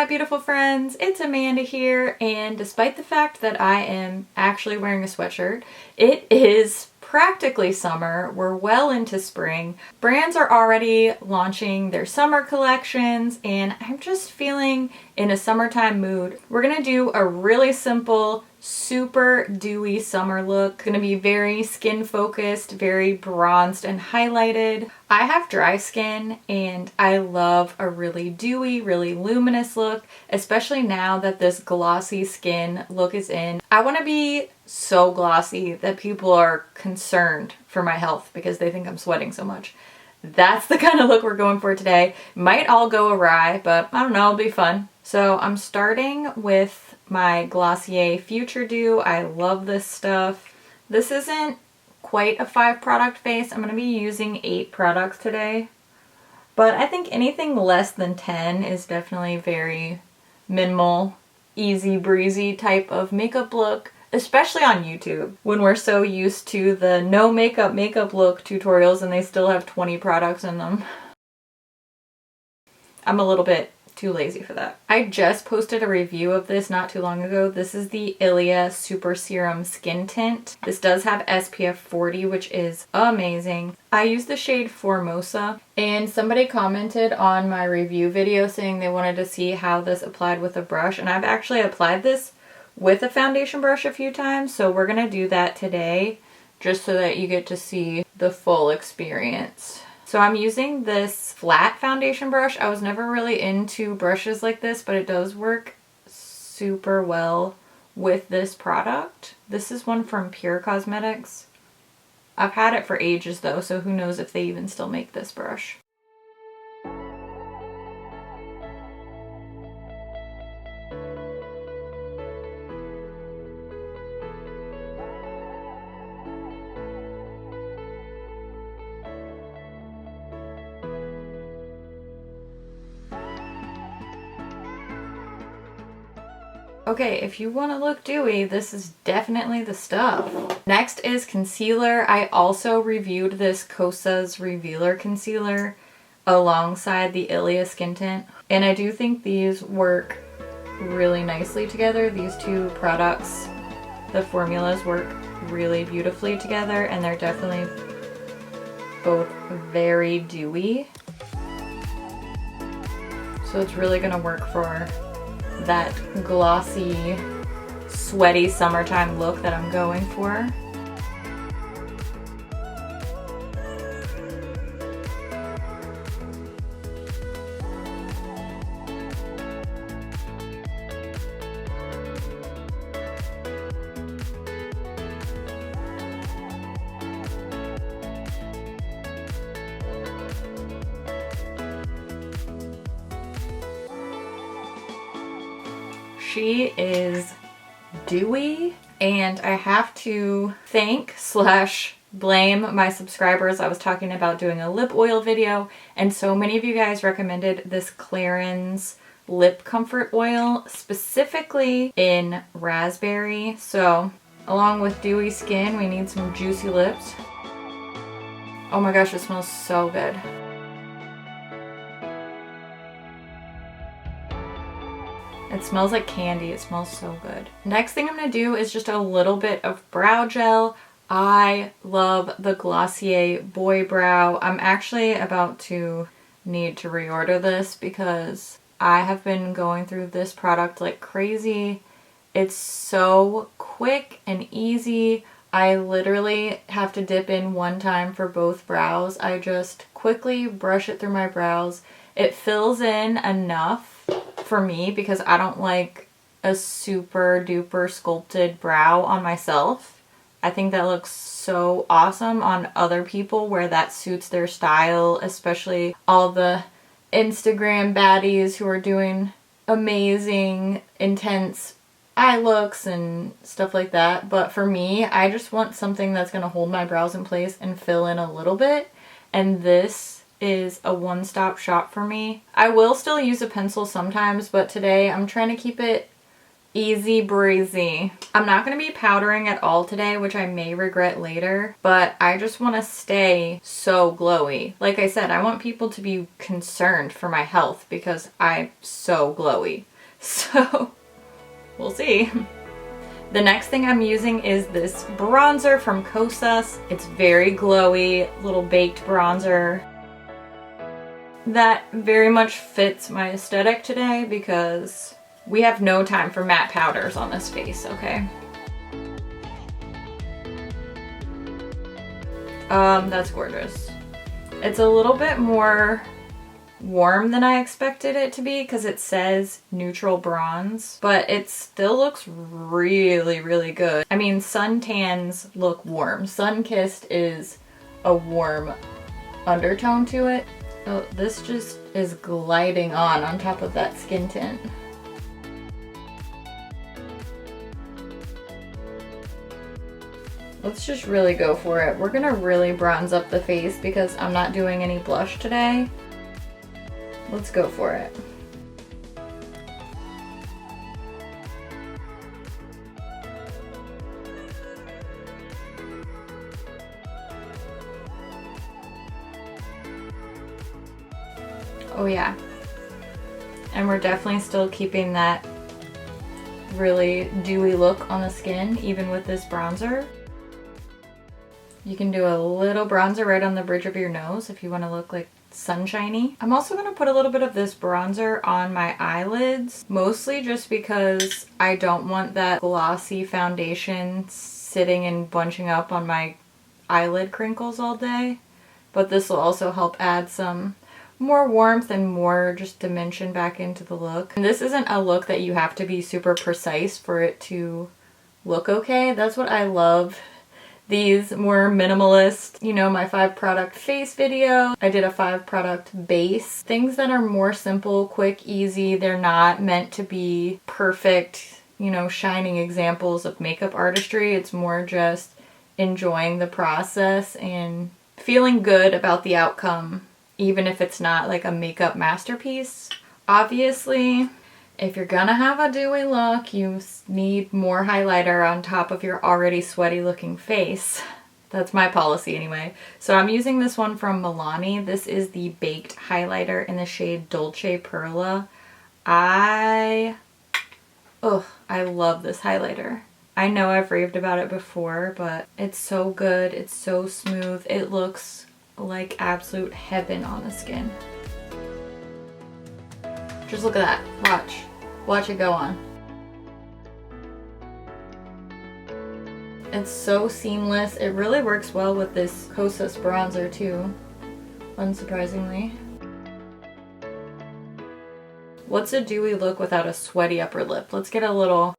my beautiful friends, it's Amanda here, and despite the fact that I am actually wearing a sweatshirt, it is practically summer. We're well into spring. Brands are already launching their summer collections, and I'm just feeling in a summertime mood. We're gonna do a really simple, super dewy summer look. Gonna be very skin focused, very bronzed and highlighted. I have dry skin and I love a really dewy, really luminous look, especially now that this glossy skin look is in. I want to be so glossy that people are concerned for my health because they think I'm sweating so much. That's the kind of look we're going for today. Might all go awry, but I don't know, it'll be fun. So I'm starting with my Glossier Future Dew. I love this stuff. This isn't quite a 5 product base. I'm going to be using 8 products today. But I think anything less than 10 is definitely very minimal, easy breezy type of makeup look. Especially on YouTube, when we're so used to the no makeup look tutorials and they still have 20 products in them. I'm a little bit too lazy for that. I just posted a review of this not too long ago. This is the ILIA Super Serum Skin Tint. This does have SPF 40, which is amazing. I use the shade Formosa, and somebody commented on my review video saying they wanted to see how this applied with a brush, and I've actually applied this with a foundation brush a few times, so we're gonna do that today just so that you get to see the full experience. So I'm using this flat foundation brush. I was never really into brushes like this, but it does work super well with this product. This is one from Pure Cosmetics. I've had it for ages though, so who knows if they even still make this brush. Okay, if you want to look dewy, this is definitely the stuff. Next is concealer. I also reviewed this KOSAS Revealer Concealer alongside the ILIA Skin Tint, and I do think these work really nicely together. These two products, the formulas work really beautifully together, and they're definitely both very dewy. So it's really gonna work for that glossy, sweaty summertime look that I'm going for. She is dewy, and I have to thank / blame my subscribers. I was talking about doing a lip oil video, and so many of you guys recommended this CLARINS lip comfort oil, specifically in raspberry. So along with dewy skin, we need some juicy lips. Oh my gosh, it smells so good. It smells like candy. It smells so good. Next thing I'm going to do is just a little bit of brow gel. I love the Glossier Boy Brow. I'm actually about to need to reorder this because I have been going through this product like crazy. It's so quick and easy. I literally have to dip in one time for both brows. I just quickly brush it through my brows. It fills in enough for me because I don't like a super duper sculpted brow on myself. I think that looks so awesome on other people where that suits their style, especially all the Instagram baddies who are doing amazing, intense eye looks and stuff like that. But for me, I just want something that's going to hold my brows in place and fill in a little bit, and this is a one-stop shop for me. I will still use a pencil sometimes, but today I'm trying to keep it easy breezy. I'm not going to be powdering at all today, which I may regret later, but I just want to stay so glowy. Like I said, I want people to be concerned for my health because I'm so glowy. So we'll see. The next thing I'm using is this bronzer from KOSAS. It's very glowy, little baked bronzer that very much fits my aesthetic today because we have no time for matte powders on this face, okay? That's gorgeous. It's a little bit more warm than I expected it to be because it says neutral bronze, but it still looks really, really good. I mean, suntans look warm. Sun-kissed is a warm undertone to it. Oh, this just is gliding on top of that skin tint. Let's just really go for it. We're gonna really bronze up the face because I'm not doing any blush today. Let's go for it. Oh yeah. And we're definitely still keeping that really dewy look on the skin, even with this bronzer. You can do a little bronzer right on the bridge of your nose if you want to look like sunshiny. I'm also going to put a little bit of this bronzer on my eyelids, mostly just because I don't want that glossy foundation sitting and bunching up on my eyelid crinkles all day. But this will also help add some more warmth and more just dimension back into the look. And this isn't a look that you have to be super precise for it to look okay. That's what I love. These more minimalist, you know, my 5 product face video. I did a 5 product base. Things that are more simple, quick, easy. They're not meant to be perfect, you know, shining examples of makeup artistry. It's more just enjoying the process and feeling good about the outcome, even if it's not like a makeup masterpiece. Obviously, if you're gonna have a dewy look, you need more highlighter on top of your already sweaty looking face. That's my policy anyway. So I'm using this one from MILANI. This is the Baked Highlighter in the shade Dolce Perla. I love this highlighter. I know I've raved about it before, but it's so good. It's so smooth. It looks like absolute heaven on the skin. Just look at that. Watch. Watch it go on. It's so seamless. It really works well with this KOSAS bronzer too, unsurprisingly. What's a dewy look without a sweaty upper lip? Let's get a little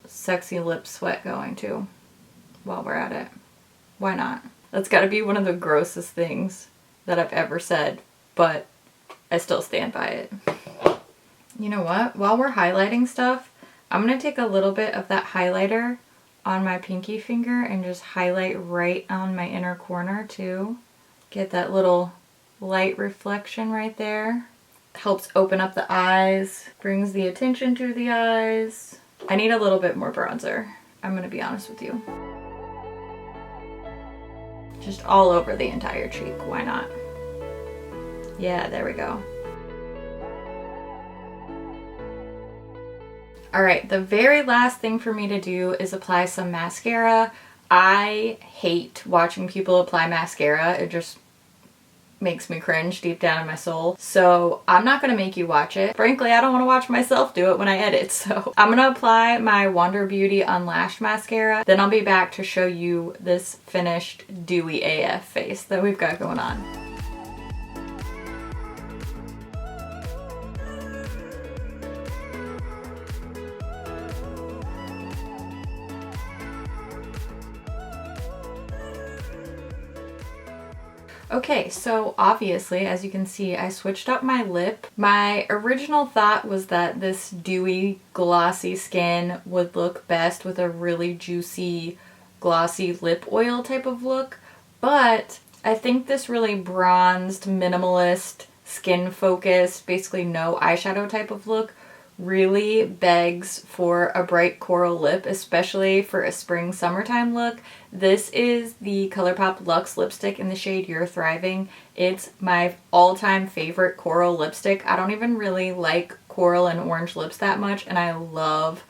sexy lip sweat going too while we're at it. Why not? That's gotta be one of the grossest things that I've ever said, but I still stand by it. You know what? While we're highlighting stuff, I'm going to take a little bit of that highlighter on my pinky finger and just highlight right on my inner corner too. Get that little light reflection right there. Helps open up the eyes, brings the attention to the eyes. I need a little bit more bronzer, I'm going to be honest with you. Just all over the entire cheek, why not? Yeah, there we go. Alright, the very last thing for me to do is apply some mascara. I hate watching people apply mascara. It just makes me cringe deep down in my soul. So I'm not going to make you watch it. Frankly, I don't want to watch myself do it when I edit. So I'm going to apply my Wander Beauty Unlashed mascara. Then I'll be back to show you this finished dewy AF face that we've got going on. Okay, so obviously, as you can see, I switched up my lip. My original thought was that this dewy, glossy skin would look best with a really juicy, glossy lip oil type of look, but I think this really bronzed, minimalist, skin-focused, basically no eyeshadow type of look really begs for a bright coral lip, especially for a spring summertime look. This is the ColourPop Lux Lipstick in the shade You're Thriving. It's my all-time favorite coral lipstick. I don't even really like coral and orange lips that much, and I love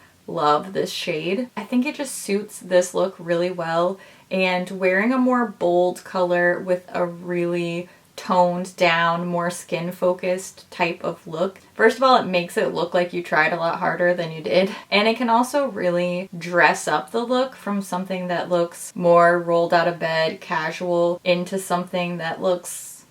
this shade. I think it just suits this look really well, and wearing a more bold color with a really toned down, more skin focused type of look. First of all, it makes it look like you tried a lot harder than you did, and it can also really dress up the look from something that looks more rolled out of bed, casual, into something that looks,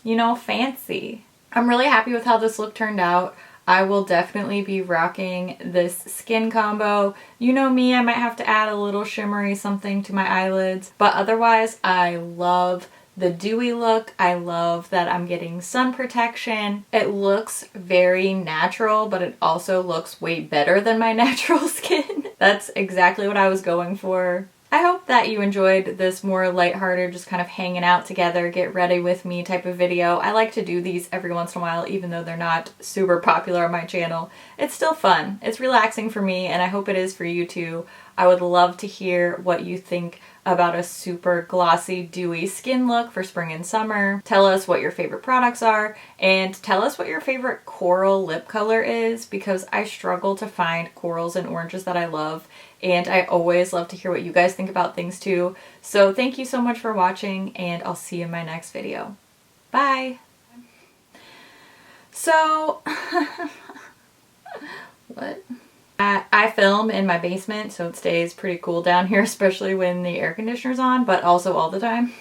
you know, fancy. I'm really happy with how this look turned out. I will definitely be rocking this skin combo. You know me, I might have to add a little shimmery something to my eyelids, but otherwise I love the dewy look. I love that I'm getting sun protection. It looks very natural, but it also looks way better than my natural skin. That's exactly what I was going for. I hope that you enjoyed this more lighthearted, just kind of hanging out together, get ready with me type of video. I like to do these every once in a while, even though they're not super popular on my channel. It's still fun. It's relaxing for me, and I hope it is for you too. I would love to hear what you think about a super glossy, dewy skin look for spring and summer. Tell us what your favorite products are, and tell us what your favorite coral lip color is, because I struggle to find corals and oranges that I love, and I always love to hear what you guys think about things too. So thank you so much for watching, and I'll see you in my next video. Bye! So, what? I film in my basement, so it stays pretty cool down here, especially when the air conditioner's on, but also all the time.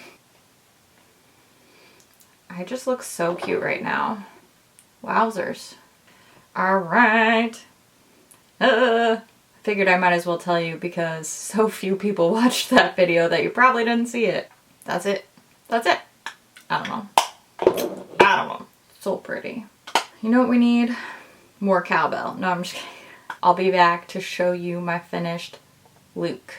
I just look so cute right now. Wowzers. Alright. Figured I might as well tell you because so few people watched that video that you probably didn't see it. That's it. That's it. I don't know. I don't know. So pretty. You know what we need? More cowbell. No, I'm just kidding. I'll be back to show you my finished look.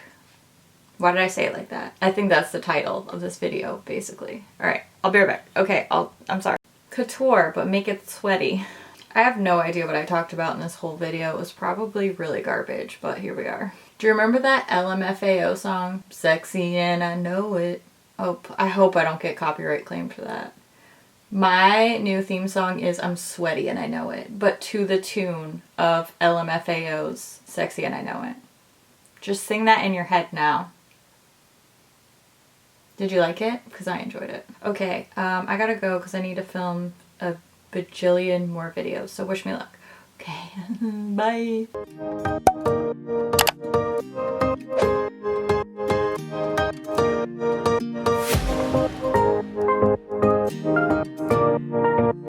Why did I say it like that? I think that's the title of this video, basically. Alright, I'll be right back. Okay, I'm sorry. Couture, but make it sweaty. I have no idea what I talked about in this whole video. It was probably really garbage, but here we are. Do you remember that LMFAO song? Sexy and I know it. Oh, I hope I don't get copyright claimed for that. My new theme song is I'm Sweaty and I Know It, but to the tune of LMFAO's Sexy and I Know It. Just sing that in your head now. Did you like it? Because I enjoyed it. Okay, I gotta go because I need to film a bajillion more videos, so wish me luck. Okay, bye.